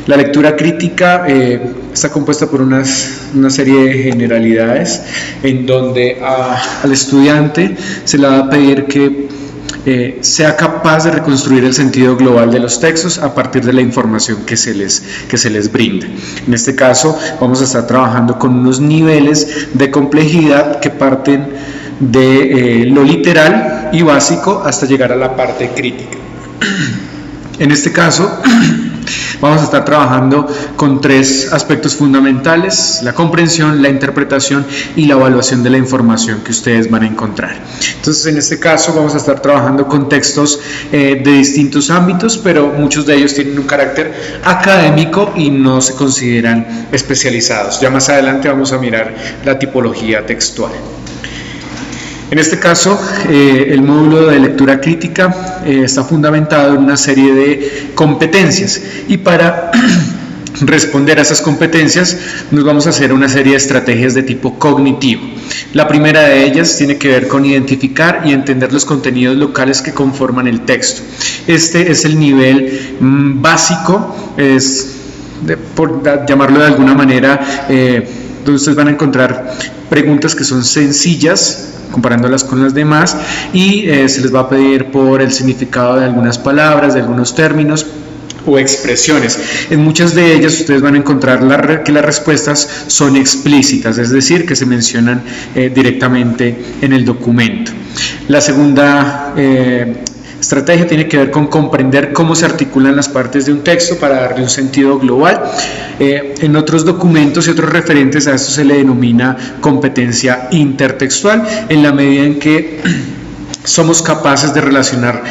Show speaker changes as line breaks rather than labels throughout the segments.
La lectura crítica está compuesta por una serie de generalidades en donde al estudiante se le va a pedir que sea capaz de reconstruir el sentido global de los textos a partir de la información que se les brinda. En este caso vamos a estar trabajando con unos niveles de complejidad que parten de lo literal y básico hasta llegar a la parte crítica. En este caso vamos a estar trabajando con 3 aspectos fundamentales: la comprensión, la interpretación y la evaluación de la información que ustedes van a encontrar. Entonces, en este caso vamos a estar trabajando con textos de distintos ámbitos, pero muchos de ellos tienen un carácter académico y no se consideran especializados. Ya más adelante vamos a mirar la tipología textual. En este caso, el módulo de lectura crítica está fundamentado en una serie de competencias, y para responder a esas competencias nos vamos a hacer una serie de estrategias de tipo cognitivo. La primera de ellas tiene que ver con identificar y entender los contenidos locales que conforman el texto. Este es el nivel básico, por llamarlo de alguna manera, donde ustedes van a encontrar preguntas que son sencillas comparándolas con las demás, y se les va a pedir por el significado de algunas palabras, de algunos términos o expresiones. En muchas de ellas ustedes van a encontrar que las respuestas son explícitas, es decir, que se mencionan directamente en el documento. La segunda estrategia tiene que ver con comprender cómo se articulan las partes de un texto para darle un sentido global. En otros documentos y otros referentes a esto se le denomina competencia intertextual, en la medida en que somos capaces de relacionar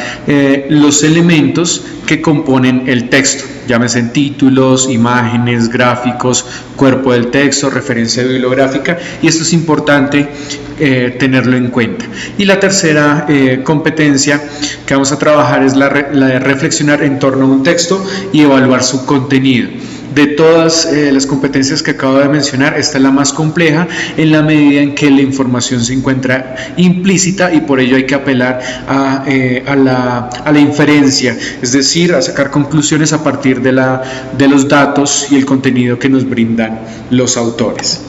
los elementos que componen el texto, llámese títulos, imágenes, gráficos, cuerpo del texto, referencia bibliográfica, y esto es importante tenerlo en cuenta. Y la tercera competencia que vamos a trabajar es la de reflexionar en torno a un texto y evaluar su contenido. De todas las competencias que acabo de mencionar, esta es la más compleja, en la medida en que la información se encuentra implícita, y por ello hay que apelar a la inferencia, es decir, a sacar conclusiones a partir de los datos y el contenido que nos brindan los autores.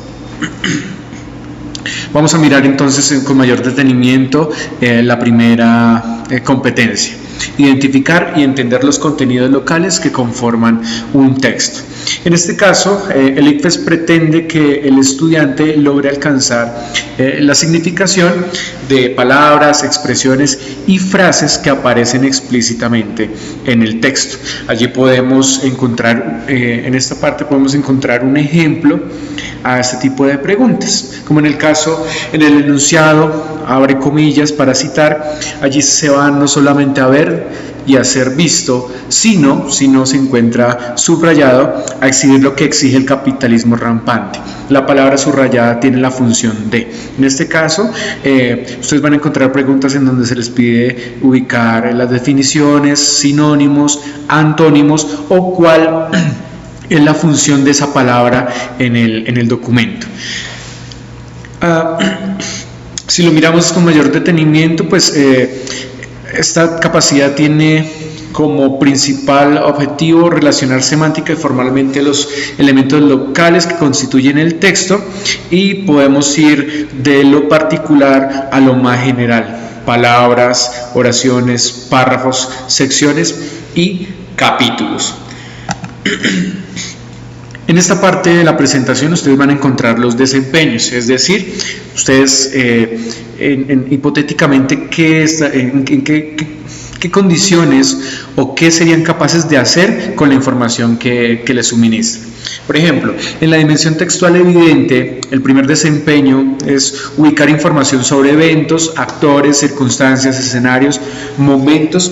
Vamos a mirar entonces con mayor detenimiento la primera competencia: identificar y entender los contenidos locales que conforman un texto. En este caso, el ICFES pretende que el estudiante logre alcanzar la significación de palabras, expresiones y frases que aparecen explícitamente en el texto. Allí podemos encontrar, en esta parte podemos encontrar un ejemplo a este tipo de preguntas, como en el caso, en el enunciado, abre comillas para citar, allí se va no solamente a ver y a ser visto, sino, si no se encuentra subrayado, a exhibir lo que exige el capitalismo rampante. La palabra subrayada tiene la función de. En este caso, ustedes van a encontrar preguntas en donde se les pide ubicar las definiciones, sinónimos, antónimos o cuál es la función de esa palabra en el documento. Si lo miramos con mayor detenimiento, pues esta capacidad tiene como principal objetivo relacionar semántica y formalmente los elementos locales que constituyen el texto, y podemos ir de lo particular a lo más general: palabras, oraciones, párrafos, secciones y capítulos. En esta parte de la presentación ustedes van a encontrar los desempeños, es decir, ustedes hipotéticamente qué condiciones o qué serían capaces de hacer con la información que les suministran. Por ejemplo, en la dimensión textual evidente, el primer desempeño es ubicar información sobre eventos, actores, circunstancias, escenarios, momentos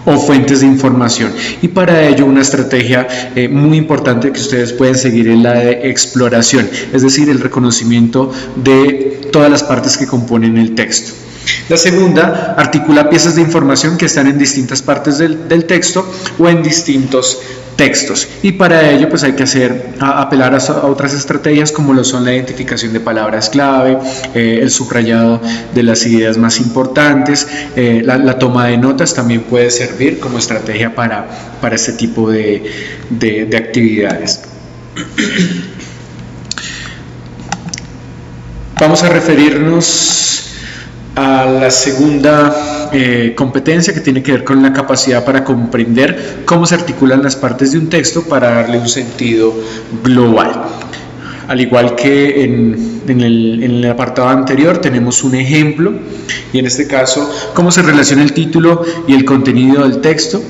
o fuentes de información, y para ello una estrategia muy importante que ustedes pueden seguir es la de exploración, es decir, el reconocimiento de todas las partes que componen el texto. La segunda, articula piezas de información que están en distintas partes del texto o en distintos textos, y para ello pues hay que apelar a otras estrategias como lo son la identificación de palabras clave, el subrayado de las ideas más importantes, la toma de notas también puede servir como estrategia para este tipo de actividades. Vamos a referirnos a la segunda competencia, que tiene que ver con la capacidad para comprender cómo se articulan las partes de un texto para darle un sentido global. Al igual que en el apartado anterior, tenemos un ejemplo, y en este caso, cómo se relaciona el título y el contenido del texto.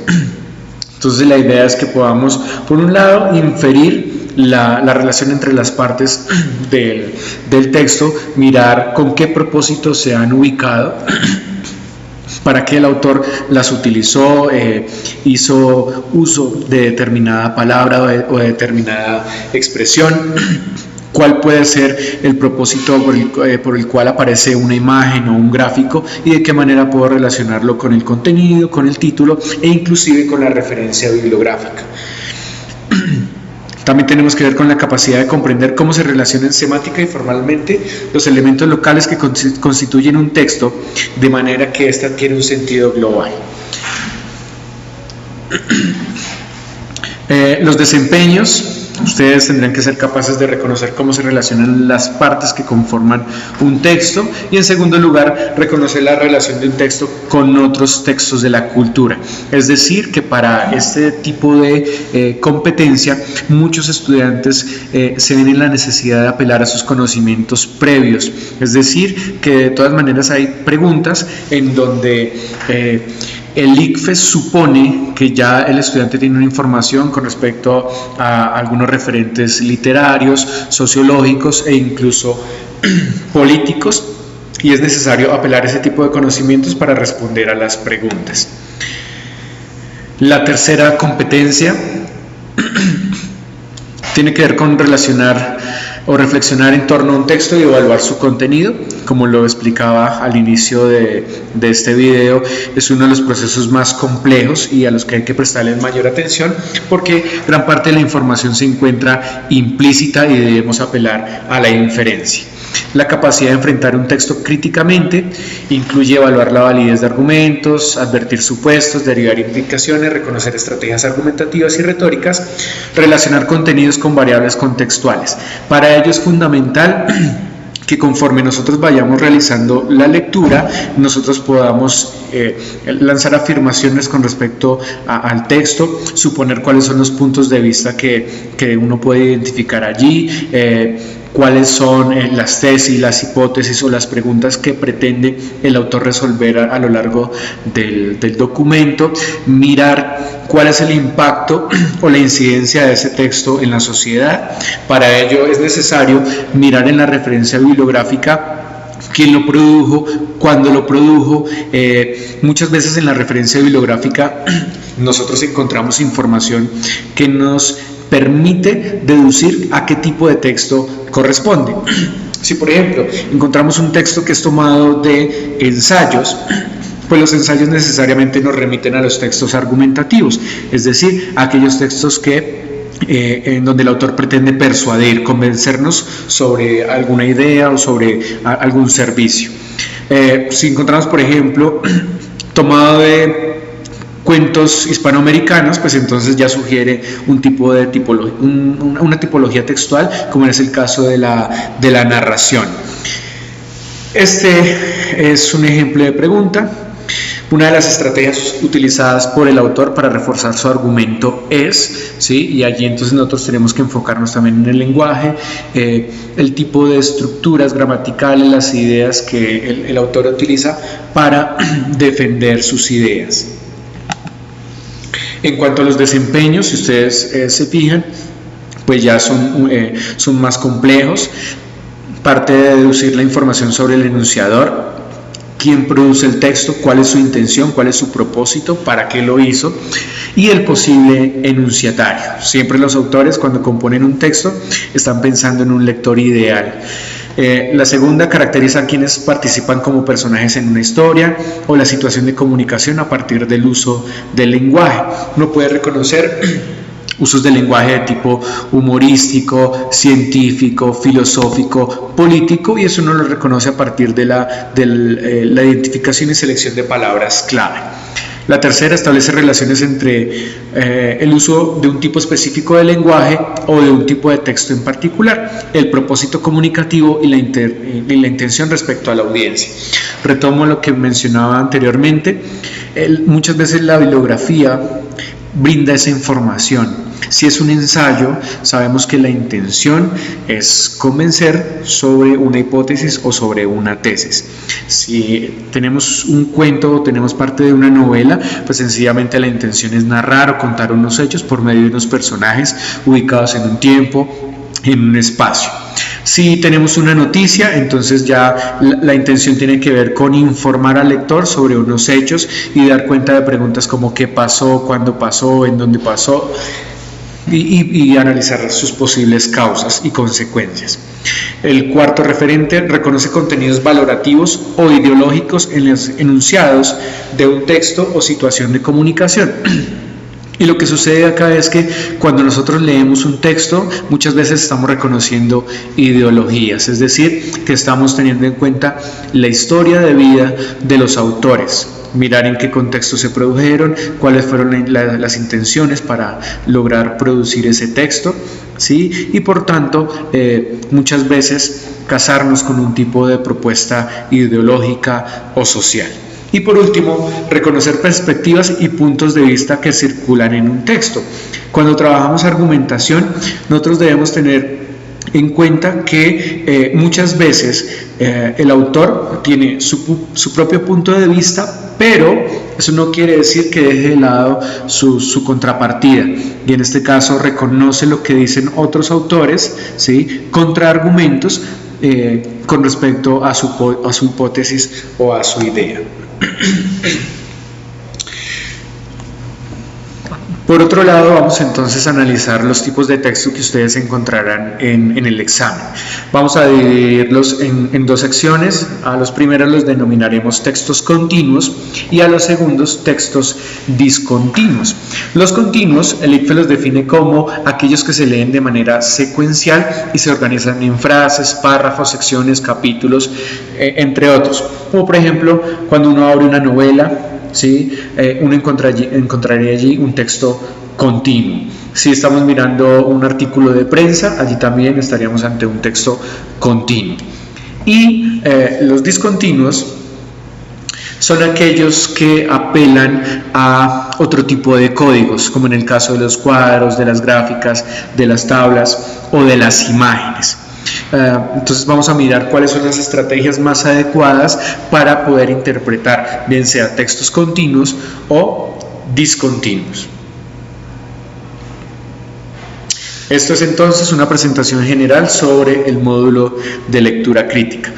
Entonces la idea es que podamos, por un lado, inferir la relación entre las partes del texto, mirar con qué propósito se han ubicado, para qué el autor las utilizó, hizo uso de determinada palabra o de determinada expresión, cuál puede ser el propósito por el cual aparece una imagen o un gráfico, y de qué manera puedo relacionarlo con el contenido, con el título e inclusive con la referencia bibliográfica. También tenemos que ver con la capacidad de comprender cómo se relacionan semántica y formalmente los elementos locales que constituyen un texto, de manera que ésta tiene un sentido global. Los desempeños. Ustedes tendrán que ser capaces de reconocer cómo se relacionan las partes que conforman un texto, y en segundo lugar, reconocer la relación de un texto con otros textos de la cultura. Es decir, que para este tipo de competencia, muchos estudiantes se ven en la necesidad de apelar a sus conocimientos previos. Es decir, que de todas maneras hay preguntas en donde el ICFES supone que ya el estudiante tiene una información con respecto a algunos referentes literarios, sociológicos e incluso políticos, y es necesario apelar a ese tipo de conocimientos para responder a las preguntas. La tercera competencia tiene que ver con relacionar o reflexionar en torno a un texto y evaluar su contenido. Como lo explicaba al inicio de este video, es uno de los procesos más complejos y a los que hay que prestarle mayor atención, porque gran parte de la información se encuentra implícita y debemos apelar a la inferencia. La capacidad de enfrentar un texto críticamente incluye evaluar la validez de argumentos, advertir supuestos, derivar implicaciones, reconocer estrategias argumentativas y retóricas, relacionar contenidos con variables contextuales. Para ello es fundamental que conforme nosotros vayamos realizando la lectura, nosotros podamos lanzar afirmaciones con respecto al texto, suponer cuáles son los puntos de vista que uno puede identificar allí, cuáles son las tesis, las hipótesis o las preguntas que pretende el autor resolver a lo largo del documento, mirar cuál es el impacto o la incidencia de ese texto en la sociedad. Para ello es necesario mirar en la referencia bibliográfica quién lo produjo, cuándo lo produjo. Muchas veces en la referencia bibliográfica nosotros encontramos información que nos permite deducir a qué tipo de texto corresponde. Si por ejemplo encontramos un texto que es tomado de ensayos, pues los ensayos necesariamente nos remiten a los textos argumentativos, es decir, a aquellos textos en donde el autor pretende persuadir, convencernos sobre alguna idea o sobre algún servicio. Si encontramos, por ejemplo, tomado de cuentos hispanoamericanos, pues entonces ya sugiere un tipo de una tipología textual, como es el caso de la narración. Este es un ejemplo de pregunta. Una de las estrategias utilizadas por el autor para reforzar su argumento es, ¿sí? Y allí entonces nosotros tenemos que enfocarnos también en el lenguaje, el tipo de estructuras gramaticales, las ideas que el autor utiliza para defender sus ideas. En cuanto a los desempeños, si ustedes se fijan, pues ya son más complejos. Parte de deducir la información sobre el enunciador, quién produce el texto, cuál es su intención, cuál es su propósito, para qué lo hizo, y el posible enunciatario. Siempre los autores, cuando componen un texto, están pensando en un lector ideal. La segunda caracteriza a quienes participan como personajes en una historia o la situación de comunicación a partir del uso del lenguaje. Uno puede reconocer usos del lenguaje de tipo humorístico, científico, filosófico, político, y eso uno lo reconoce a partir de la identificación y selección de palabras clave. La tercera establece relaciones entre el uso de un tipo específico de lenguaje o de un tipo de texto en particular, el propósito comunicativo y la intención respecto a la audiencia. Retomo lo que mencionaba anteriormente, muchas veces la bibliografía brinda esa información. Si es un ensayo, sabemos que la intención es convencer sobre una hipótesis o sobre una tesis. Si tenemos un cuento o tenemos parte de una novela, pues sencillamente la intención es narrar o contar unos hechos por medio de unos personajes ubicados en un tiempo, en un espacio. Si tenemos una noticia, entonces ya la intención tiene que ver con informar al lector sobre unos hechos y dar cuenta de preguntas como qué pasó, cuándo pasó, en dónde pasó, y analizar sus posibles causas y consecuencias. El cuarto referente reconoce contenidos valorativos o ideológicos en los enunciados de un texto o situación de comunicación. Y lo que sucede acá es que cuando nosotros leemos un texto, muchas veces estamos reconociendo ideologías, es decir, que estamos teniendo en cuenta la historia de vida de los autores, mirar en qué contexto se produjeron, cuáles fueron las intenciones para lograr producir ese texto, ¿sí? Y por tanto, muchas veces casarnos con un tipo de propuesta ideológica o social. Y por último, reconocer perspectivas y puntos de vista que circulan en un texto. Cuando trabajamos argumentación, nosotros debemos tener en cuenta que muchas veces el autor tiene su propio punto de vista, pero eso no quiere decir que deje de lado su contrapartida, y en este caso reconoce lo que dicen otros autores, ¿sí?, contraargumentos con respecto a su hipótesis o a su idea. Por otro lado, vamos entonces a analizar los tipos de texto que ustedes encontrarán en el examen. Vamos a dividirlos en dos secciones. A los primeros los denominaremos textos continuos y a los segundos textos discontinuos. Los continuos, el ICFES los define como aquellos que se leen de manera secuencial y se organizan en frases, párrafos, secciones, capítulos, entre otros. Como por ejemplo, cuando uno abre una novela, ¿sí?, uno encontraría allí un texto continuo. Si estamos mirando un artículo de prensa, allí también estaríamos ante un texto continuo. Y los discontinuos son aquellos que apelan a otro tipo de códigos, como en el caso de los cuadros, de las gráficas, de las tablas o de las imágenes. Entonces vamos a mirar cuáles son las estrategias más adecuadas para poder interpretar, bien sea textos continuos o discontinuos. Esto es entonces una presentación general sobre el módulo de lectura crítica.